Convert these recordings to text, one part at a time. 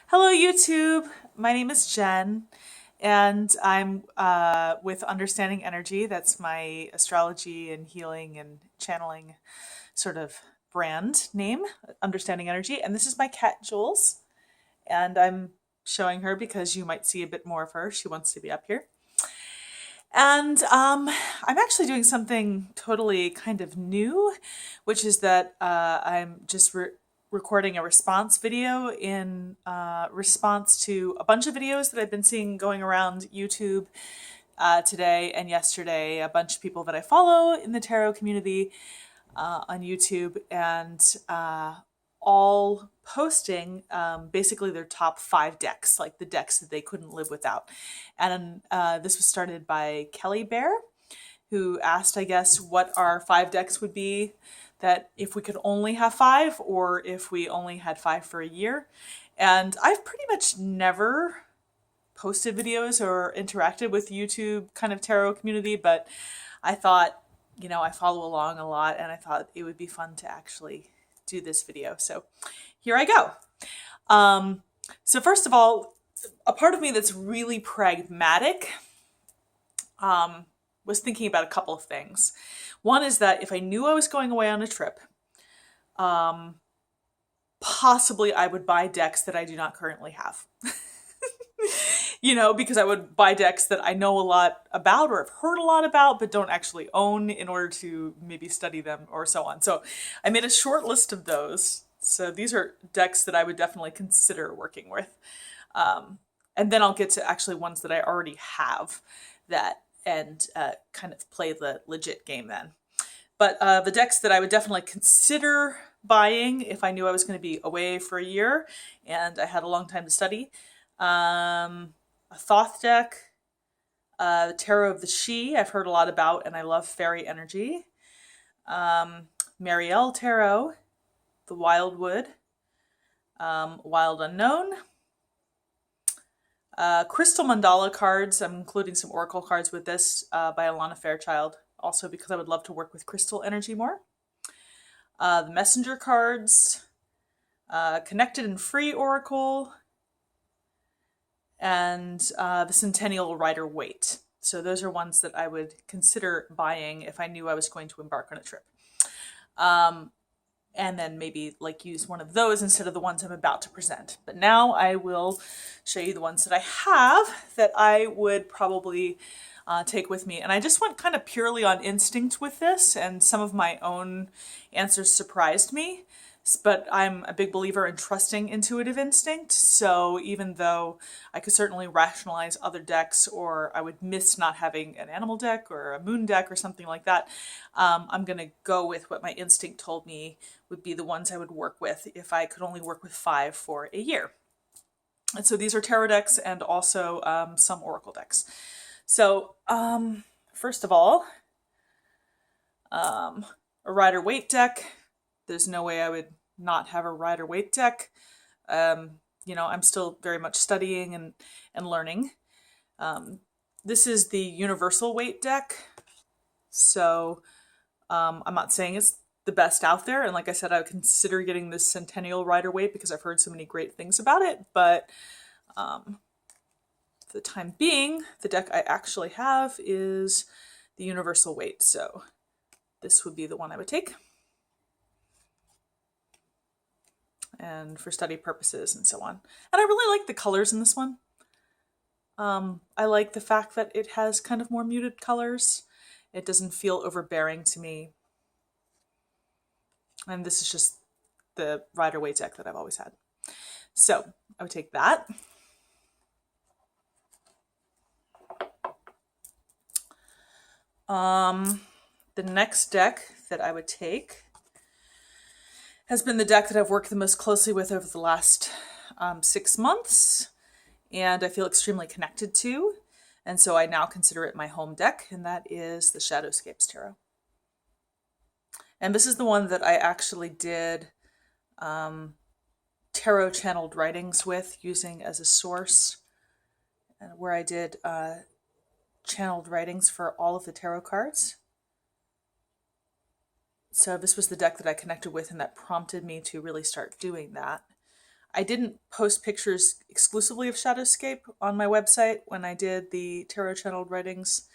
Hello, YouTube. My name is Jen, and I'm with Understanding Energy. That's my astrology and healing and channeling sort of brand name, Understanding Energy. And this is my cat, Jules. And I'm showing her because you might see a bit more of her. She wants to be up here. And I'm actually doing something totally kind of new, which is that I'm just recording a response video in response to a bunch of videos that I've been seeing going around YouTube today and yesterday. A bunch of people that I follow in the tarot community on YouTube, and all posting basically their top 5 decks, like the decks that they couldn't live without. And this was started by Kelly Bear, who asked, I guess, what our 5 decks would be, that if we could only have 5 or if we only had 5 for a year. And I've pretty much never posted videos or interacted with YouTube kind of tarot community, but I thought, you know, I follow along a lot and I thought it would be fun to actually do this video. So here I go. So first of all, a part of me that's really pragmatic was thinking about a couple of things. One is that if I knew I was going away on a trip, possibly I would buy decks that I do not currently have. You know, because I would buy decks that I know a lot about or have heard a lot about, but don't actually own in order to maybe study them or so on. So I made a short list of those. So these are decks that I would definitely consider working with. And then I'll get to actually ones that I already have that and kind of play the legit game then. But the decks that I would definitely consider buying if I knew I was going to be away for a year and I had a long time to study. A Thoth deck, the Tarot of the She, I've heard a lot about, and I love fairy energy. Marielle Tarot, the Wildwood, Wild Unknown. Crystal Mandala cards, I'm including some Oracle cards with this by Alana Fairchild, also because I would love to work with crystal energy more. The Messenger cards, Connected and Free Oracle, and the Centennial Rider Waite. So those are ones that I would consider buying if I knew I was going to embark on a trip. And then maybe like use one of those instead of the ones I'm about to present. But now I will show you the ones that I have that I would probably take with me. And I just went kind of purely on instinct with this, and some of my own answers surprised me. But I'm a big believer in trusting intuitive instinct. So even though I could certainly rationalize other decks, or I would miss not having an animal deck or a moon deck or something like that, I'm going to go with what my instinct told me would be the ones I would work with if I could only work with 5 for a year. And so these are tarot decks and also some oracle decks. So first of all, a Rider-Waite deck. There's no way I would not have a Rider-Waite deck. You know, I'm still very much studying and learning. This is the Universal Waite deck. So I'm not saying it's the best out there. And like I said, I would consider getting this Centennial Rider-Waite because I've heard so many great things about it. But for the time being, the deck I actually have is the Universal Waite. So this would be the one I would take. And for study purposes and so on. And I really like the colors in this one. I like the fact that it has kind of more muted colors. It doesn't feel overbearing to me. And this is just the Rider-Waite deck that I've always had. So I would take that. The next deck that I would take has been the deck that I've worked the most closely with over the last 6 months, and I feel extremely connected to, and so I now consider it my home deck, and that is the Shadowscapes Tarot. And this is the one that I actually did tarot channeled writings with, using as a source, and where I did channeled writings for all of the tarot cards. So this was the deck that I connected with and that prompted me to really start doing that. I didn't post pictures exclusively of Shadowscape on my website when I did the tarot channeled writings.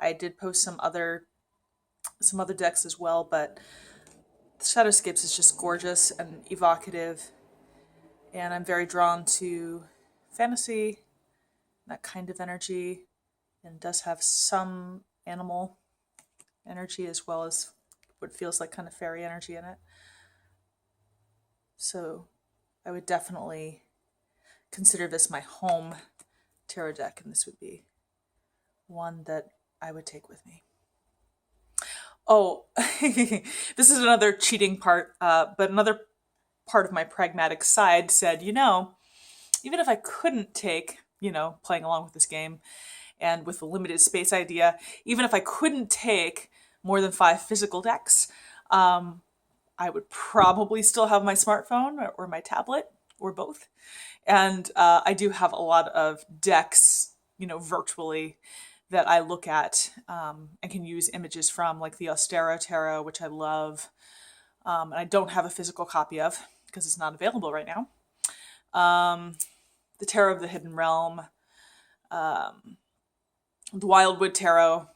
I did post some other decks as well, but Shadowscapes is just gorgeous and evocative, and I'm very drawn to fantasy, that kind of energy, and does have some animal energy as well as what feels like kind of fairy energy in it. So I would definitely consider this my home tarot deck, and this would be one that I would take with me. Oh, this is another cheating part, but another part of my pragmatic side said, even if I couldn't take, playing along with this game and with the limited space idea, even if I couldn't take more than 5 physical decks, I would probably still have my smartphone or my tablet or both. And I do have a lot of decks, virtually, that I look at and can use images from, like the Astrological Tarot, which I love. And I don't have a physical copy of because it's not available right now. The Tarot of the Hidden Realm, the Wildwood Tarot,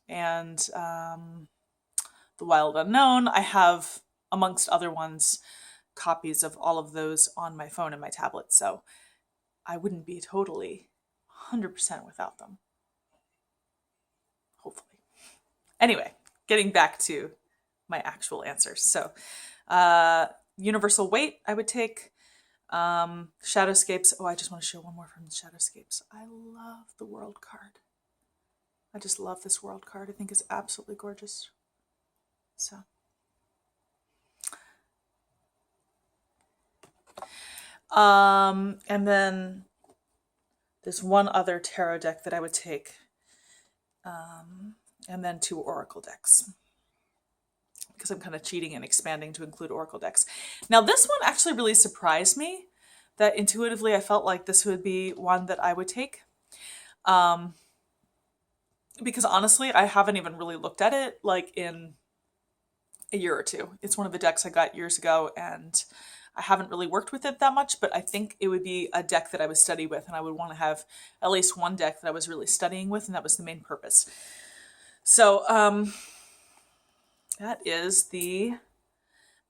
and the Wild Unknown. I have, amongst other ones, copies of all of those on my phone and my tablet, so I wouldn't be totally 100% without them. Hopefully. Anyway, getting back to my actual answers. So, Universal Waite, I would take. Shadowscapes. Oh, I just want to show one more from Shadowscapes. I love the World card. I just love this World card. I think it's absolutely gorgeous. So. And then there's one other tarot deck that I would take. And then 2 oracle decks, because I'm kind of cheating and expanding to include oracle decks. Now, this one actually really surprised me, that intuitively I felt like this would be one that I would take. Because honestly, I haven't even really looked at it like in a year or two. It's one of the decks I got years ago, and I haven't really worked with it that much, but I think it would be a deck that I would study with, and I would want to have at least one deck that I was really studying with, and that was the main purpose. So, that is the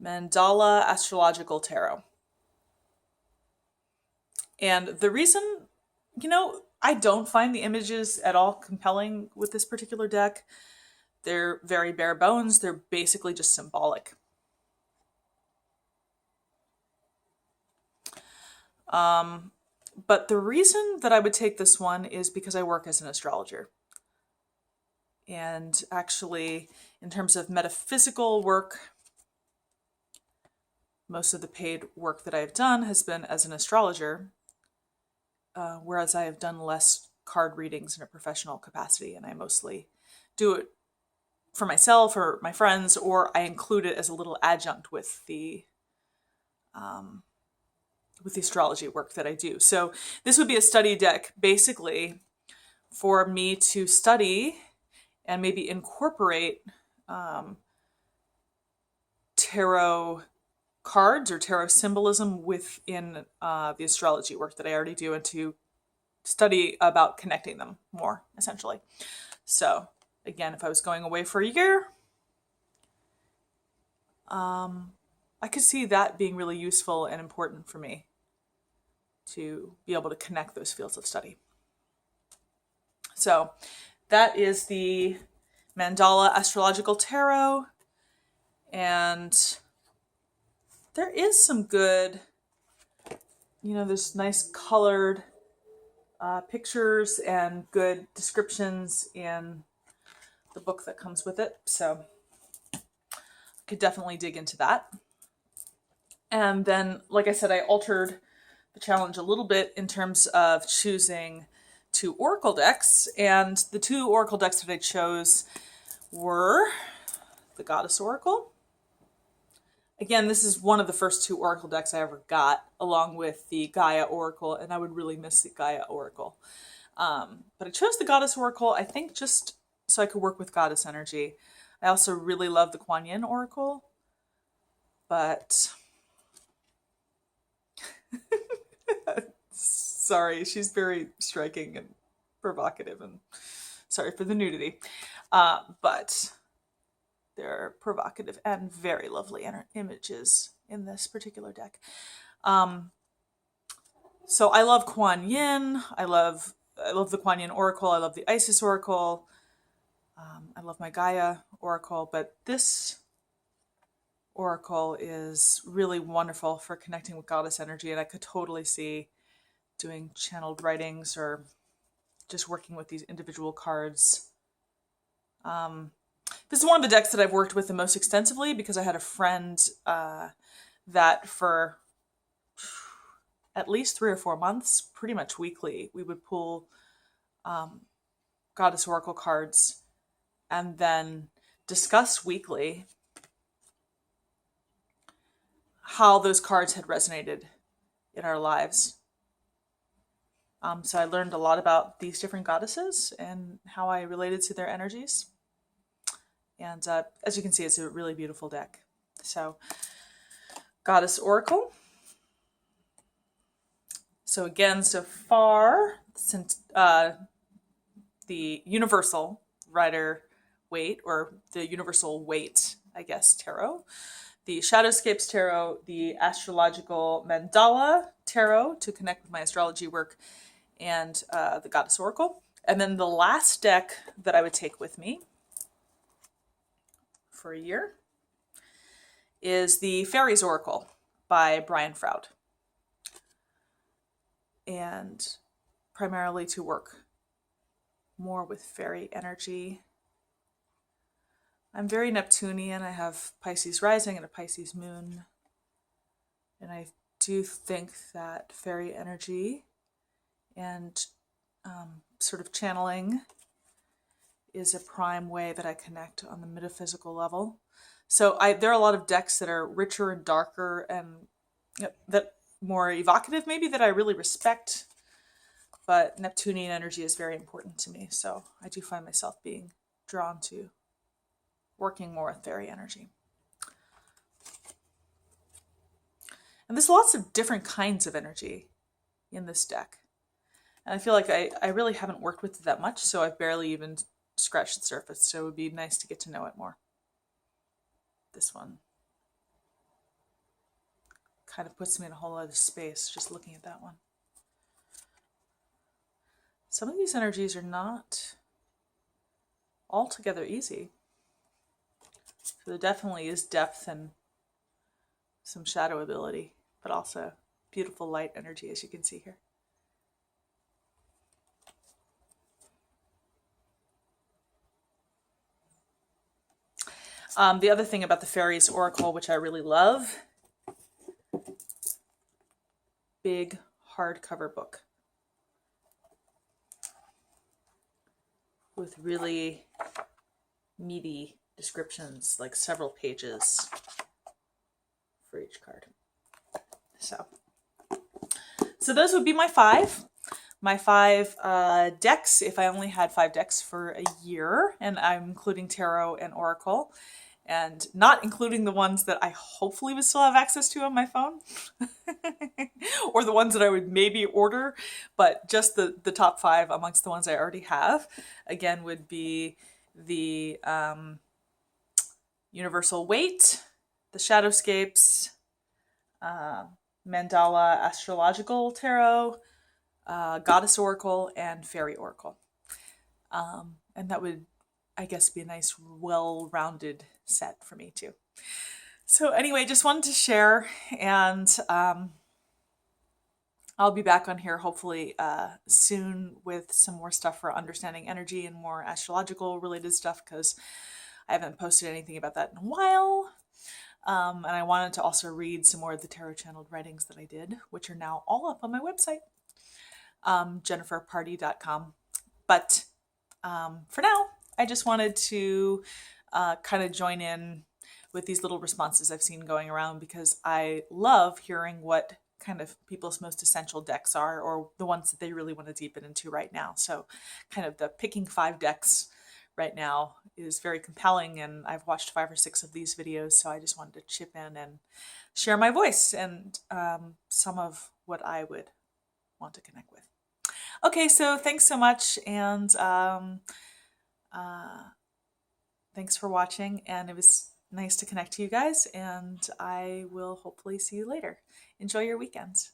Mandala Astrological Tarot. And the reason, I don't find the images at all compelling with this particular deck. They're very bare bones. They're basically just symbolic. But the reason that I would take this one is because I work as an astrologer. And actually, in terms of metaphysical work, most of the paid work that I've done has been as an astrologer, whereas I have done less card readings in a professional capacity, and I mostly do it for myself or my friends, or I include it as a little adjunct with the astrology work that I do. So this would be a study deck, basically, for me to study and maybe incorporate tarot cards or tarot symbolism within the astrology work that I already do, and to study about connecting them more, essentially. So again, if I was going away for a year, I could see that being really useful and important for me to be able to connect those fields of study. So that is the Mandala Astrological Tarot, and there is some good, there's nice colored pictures and good descriptions in the book that comes with it, so I could definitely dig into that. And then, like I said, I altered the challenge a little bit in terms of choosing 2 oracle decks, and the 2 oracle decks that I chose were the Goddess Oracle. Again, this is one of the first 2 oracle decks I ever got, along with the Gaia Oracle, and I would really miss the Gaia Oracle. But I chose the Goddess Oracle, I think, just so I could work with goddess energy. I also really love the Kuan Yin Oracle, but Sorry, she's very striking and provocative, and sorry for the nudity. But there are provocative and very lovely images in this particular deck. So I love Kuan Yin. I love the Kuan Yin Oracle. I love the Isis Oracle. I love my Gaia Oracle, but this Oracle is really wonderful for connecting with goddess energy, and I could totally see doing channeled writings or just working with these individual cards. This is one of the decks that I've worked with the most extensively because I had a friend that for at least 3 or 4 months, pretty much weekly, we would pull Goddess Oracle cards and then discuss weekly how those cards had resonated in our lives. So I learned a lot about these different goddesses and how I related to their energies. And as you can see, it's a really beautiful deck. So, Goddess Oracle. So again, so far, since the Universal Rider Waite, or the Universal Waite, I guess, Tarot, the Shadowscapes Tarot, the Astrological Mandala Tarot to connect with my astrology work, and the Goddess Oracle. And then the last deck that I would take with me for a year is the Faeries Oracle by Brian Froud. And primarily to work more with fairy energy. I'm very Neptunian. I have Pisces rising and a Pisces moon. And I do think that fairy energy and sort of channeling is a prime way that I connect on the metaphysical level. So there are a lot of decks that are richer and darker and that more evocative maybe that I really respect, but Neptunian energy is very important to me. So I do find myself being drawn to working more with fairy energy. And there's lots of different kinds of energy in this deck. And I feel like I really haven't worked with it that much, so I've barely even scratched the surface. So it would be nice to get to know it more. This one kind of puts me in a whole other space just looking at that one. Some of these energies are not altogether easy. So there definitely is depth and some shadow ability, but also beautiful light energy, as you can see here. The other thing about the Faeries Oracle, which I really love, big hardcover book with really meaty descriptions, like several pages for each card. So those would be my five decks if I only had 5 decks for a year, and I'm including tarot and oracle, and not including the ones that I hopefully would still have access to on my phone or the ones that I would maybe order, but just the top 5 amongst the ones I already have, again, would be the Universal Waite, the Shadowscapes, Mandala Astrological Tarot, Goddess Oracle, and Fairy Oracle. And that would, I guess, be a nice, well-rounded set for me too. So anyway, just wanted to share, and I'll be back on here hopefully soon with some more stuff for understanding energy and more astrological related stuff, because I haven't posted anything about that in a while. And I wanted to also read some more of the tarot channeled writings that I did, which are now all up on my website, jenniferparty.com. But for now, I just wanted to kind of join in with these little responses I've seen going around, because I love hearing what kind of people's most essential decks are, or the ones that they really want to deepen into right now. So kind of the picking 5 decks right now is very compelling, and I've watched 5 or 6 of these videos, so I just wanted to chip in and share my voice and some of what I would want to connect with. Okay, so thanks so much, and thanks for watching, and it was nice to connect to you guys, and I will hopefully see you later. Enjoy your weekends.